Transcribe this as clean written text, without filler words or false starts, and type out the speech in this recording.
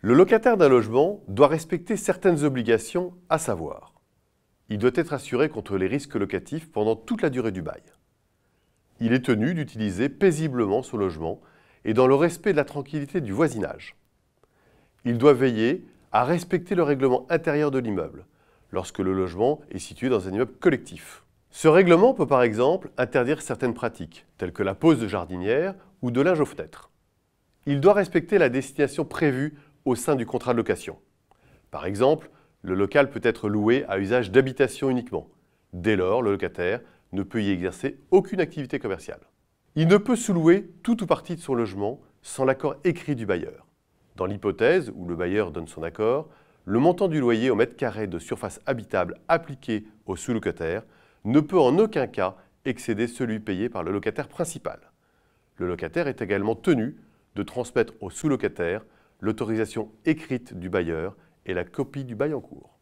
Le locataire d'un logement doit respecter certaines obligations, à savoir, il doit être assuré contre les risques locatifs pendant toute la durée du bail. Il est tenu d'utiliser paisiblement son logement et dans le respect de la tranquillité du voisinage. Il doit veiller à respecter le règlement intérieur de l'immeuble, lorsque le logement est situé dans un immeuble collectif. Ce règlement peut par exemple interdire certaines pratiques, telles que la pose de jardinière ou de linge aux fenêtres. Il doit respecter la destination prévue au sein du contrat de location. Par exemple, le local peut être loué à usage d'habitation uniquement. Dès lors, le locataire ne peut y exercer aucune activité commerciale. Il ne peut sous-louer tout ou partie de son logement sans l'accord écrit du bailleur. Dans l'hypothèse où le bailleur donne son accord, le montant du loyer au mètre carré de surface habitable appliqué au sous-locataire ne peut en aucun cas excéder celui payé par le locataire principal. Le locataire est également tenu de transmettre au sous-locataire l'autorisation écrite du bailleur et la copie du bail en cours.